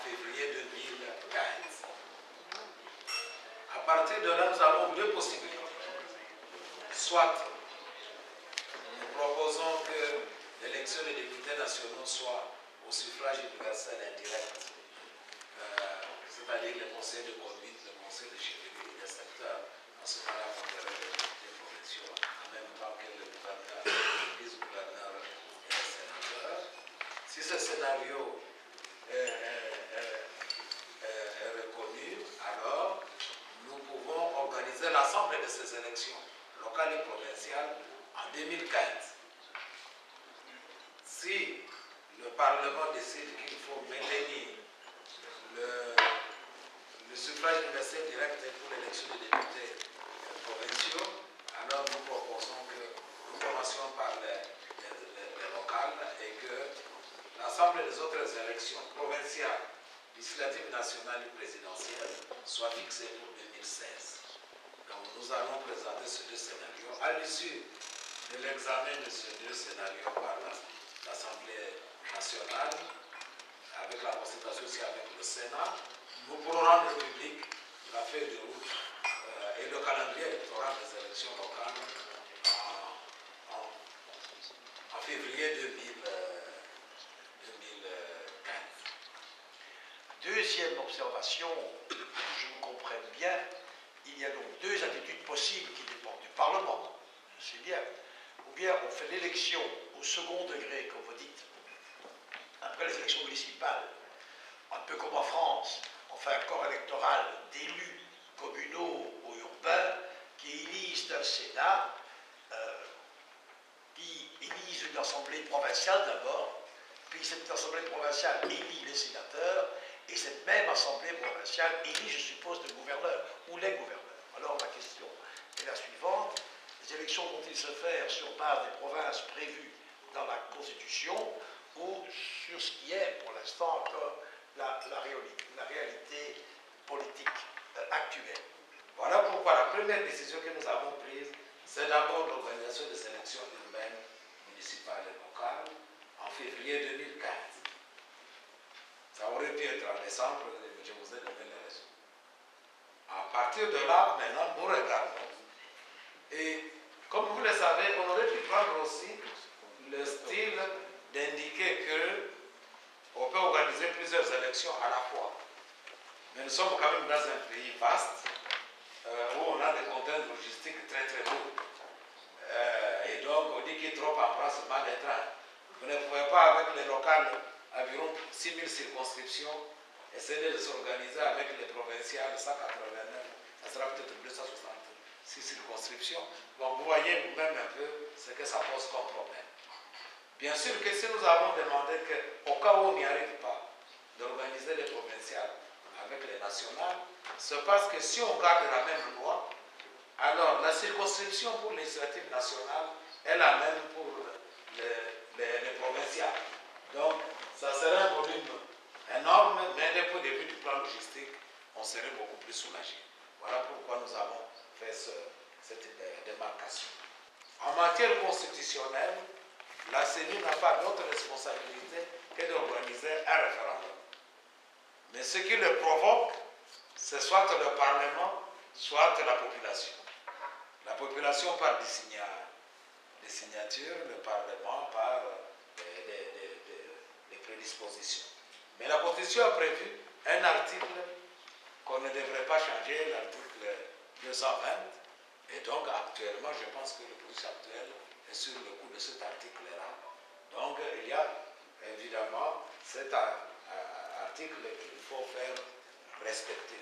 février 2015. À partir de là, nous avons deux possibilités. Soit nous proposons que l'élection des députés nationaux soit au suffrage universel indirect, c'est-à-dire le conseil de conduite, le conseil de chefferie des secteurs. À ce moment-là, on verrait les députés provinciaux en même temps que le gouverneur, le vice-gouverneur et les sénateurs. Si ce scénario est reconnu, alors nous pouvons organiser l'ensemble de ces élections locales et provinciales en 2015. Si le Parlement décide qu'il faut maintenir le suffrage universel direct pour l'élection des députés provinciaux, alors nous proposons que nous commencions par les locales et que l'ensemble des autres élections provinciales, législatives, nationales et présidentielles soient fixées pour 2016. Donc nous allons présenter ces deux scénarios. À l'issue de l'examen de ces deux scénarios par l'Assemblée nationale, avec la concertation aussi avec le Sénat, nous pourrons rendre public la feuille de route et le calendrier électoral des élections locales en février 2015. Deuxième observation, que je vous comprenne bien, il y a donc deux attitudes possibles qui dépendent du Parlement, c'est bien. Ou bien on fait l'élection au second degré, comme vous dites, après les élections municipales, un peu comme en France, on fait un corps électoral d'élus communaux ou urbains qui élisent un Sénat, qui élisent une assemblée provinciale d'abord, puis cette assemblée provinciale élit les sénateurs, et cette même assemblée provinciale élit, je suppose, le gouverneur ou les gouverneurs. Alors ma question est la suivante. Les élections vont-ils se faire sur base des provinces prévues dans la Constitution ou sur ce qui est pour l'instant encore la réalité politique actuelle? Voilà pourquoi la première décision que nous avons prise, c'est d'abord l'organisation des élections urbaines, municipales et locales en février 2015. Ça aurait pu être en décembre, je vous ai donné les raisons. À partir de là, maintenant, nous regardons. Et comme vous le savez, on aurait pu prendre aussi le style d'indiquer qu'on peut organiser plusieurs élections à la fois. Mais nous sommes quand même dans un pays vaste où on a des contraintes logistiques très très lourdes. Et donc on dit qu'il est trop embrasse mal les trains. Vous ne pouvez pas avec les locales, environ 6000 circonscriptions, essayer de s'organiser avec les provinciales 189, ça sera peut-être 266 circonscriptions. Donc vous voyez vous-même un peu ce que ça pose comme problème. Bien sûr que si nous avons demandé qu'au cas où on n'y arrive pas d'organiser les provinciales avec les nationales, c'est parce que si on garde la même loi, alors la circonscription pour les législatives nationales est la même pour les provinciales. Donc ça serait un volume énorme, mais dès le début du plan logistique, on serait beaucoup plus soulagé. Voilà pourquoi nous avons fait cette démarcation. En matière constitutionnelle, la CENI n'a pas d'autre responsabilité que d'organiser un référendum. Mais ce qui le provoque, c'est soit le Parlement, soit la population. La population par des signatures, le Parlement par des prédispositions. Mais la Constitution a prévu un article qu'on ne devrait pas changer, l'article 220. Et donc actuellement, je pense que le processus actuel est sur le coup de cet article-là. Donc il y a évidemment cet article qu'il faut faire respecter.